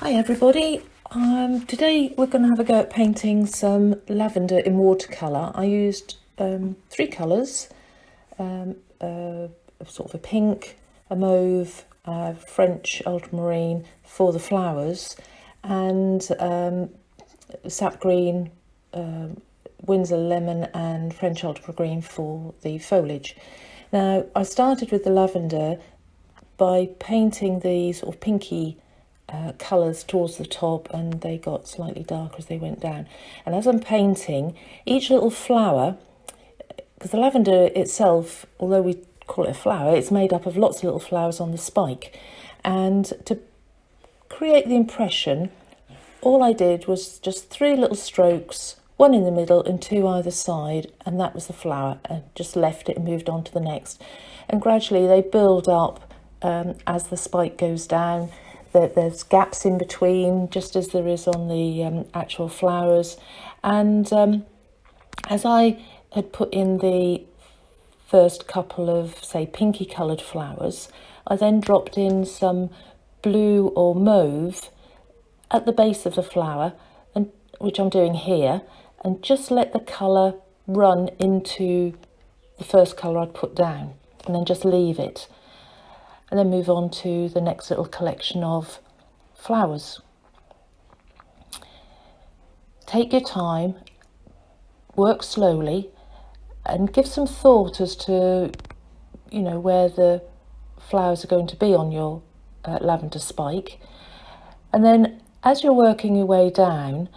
Hi everybody, today we're going to have a go at painting some lavender in watercolour. I used three colours, sort of a pink, a mauve, French ultramarine for the flowers, and sap green, Winsor lemon and French ultramarine for the foliage. Now I started with the lavender by painting the sort of pinky colours towards the top, and they got slightly darker as they went down. And as I'm painting, each little flower, because the lavender itself, although we call it a flower, it's made up of lots of little flowers on the spike. And to create the impression, all I did was just three little strokes, one in the middle and two either side, and that was the flower, and just left it and moved on to the next. And gradually they build up as the spike goes down. There's gaps in between, just as there is on the actual flowers. And as I had put in the first couple of, say, pinky coloured flowers, I then dropped in some blue or mauve at the base of the flower, and which I'm doing here, and just let the colour run into the first colour I'd put down, and then just leave it. And then move on to the next little collection of flowers. Take your time, work slowly, and give some thought as to, where the flowers are going to be on your lavender spike. And then as you're working your way down,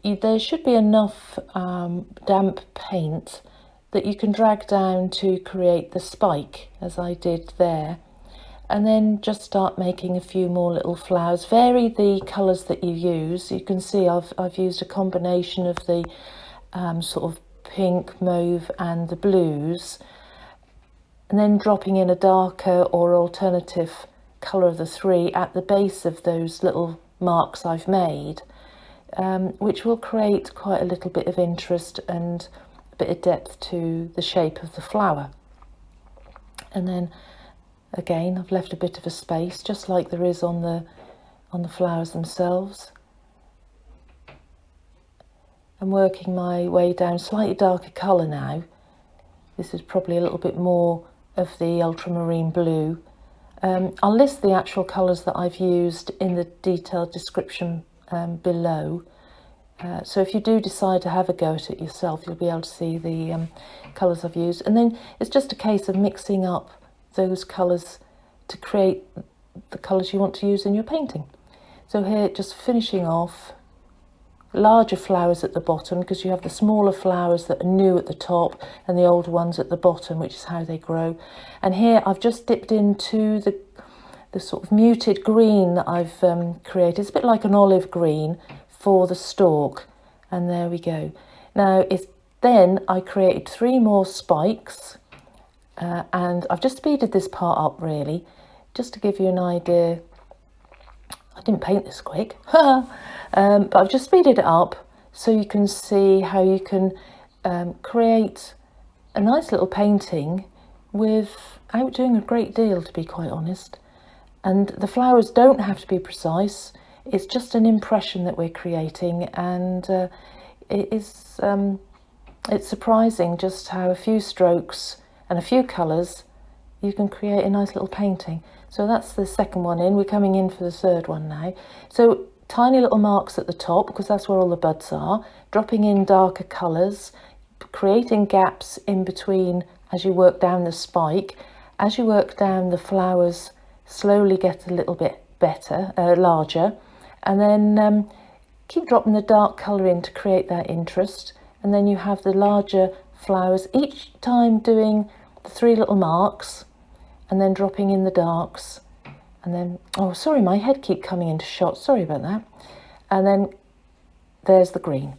there should be enough damp paint that you can drag down to create the spike, as I did there. And then just start making a few more little flowers. Vary the colours that you use. You can see I've used a combination of the sort of pink, mauve and the blues, and then dropping in a darker or alternative colour of the three at the base of those little marks I've made, which will create quite a little bit of interest and a bit of depth to the shape of the flower. And then again, I've left a bit of a space, just like there is on the flowers themselves. I'm working my way down, slightly darker colour now. This is probably a little bit more of the ultramarine blue. I'll list the actual colours that I've used in the detailed description below. So if you do decide to have a go at it yourself, you'll be able to see the colours I've used. And then it's just a case of mixing up those colours to create the colours you want to use in your painting. So here, just finishing off larger flowers at the bottom, because you have the smaller flowers that are new at the top and the older ones at the bottom, which is how they grow. And here I've just dipped into the sort of muted green that I've created. It's a bit like an olive green for the stalk, and there we go. Now then I created three more spikes. And I've just speeded this part up, really, just to give you an idea. I didn't paint this quick, but I've just speeded it up so you can see how you can create a nice little painting without doing a great deal, to be quite honest. And the flowers don't have to be precise. It's just an impression that we're creating, and it's surprising just how a few strokes and a few colours, you can create a nice little painting. So that's the second one in. We're coming in for the third one now. So tiny little marks at the top, because that's where all the buds are, dropping in darker colours, creating gaps in between as you work down the spike. As you work down, the flowers slowly get a little bit better, larger, and then keep dropping the dark colour in to create that interest. And then you have the larger flowers, each time doing the three little marks and then dropping in the darks, and then, oh sorry, my head keep coming into shot, sorry about that. And then there's the green.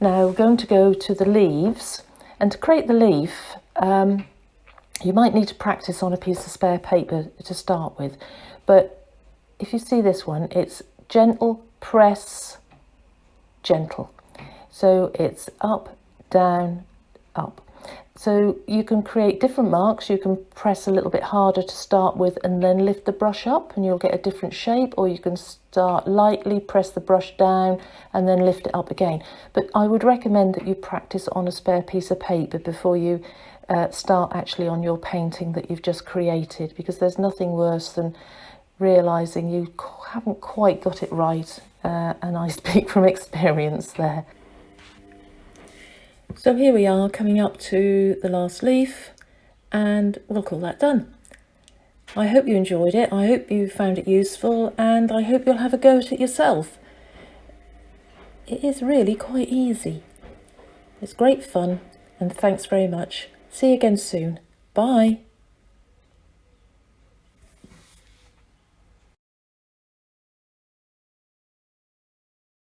Now we're going to go to the leaves, and to create the leaf you might need to practice on a piece of spare paper to start with, but if you see this one, it's gentle press, gentle, so it's up, down, up. So you can create different marks. You can press a little bit harder to start with and then lift the brush up and you'll get a different shape, or you can start lightly, press the brush down and then lift it up again. But I would recommend that you practice on a spare piece of paper before you start actually on your painting that you've just created, because there's nothing worse than realising you haven't quite got it right, and I speak from experience there. So here we are, coming up to the last leaf, and we'll call that done. I hope you enjoyed it, I hope you found it useful, and I hope you'll have a go at it yourself. It is really quite easy. It's great fun, and thanks very much. See you again soon. Bye.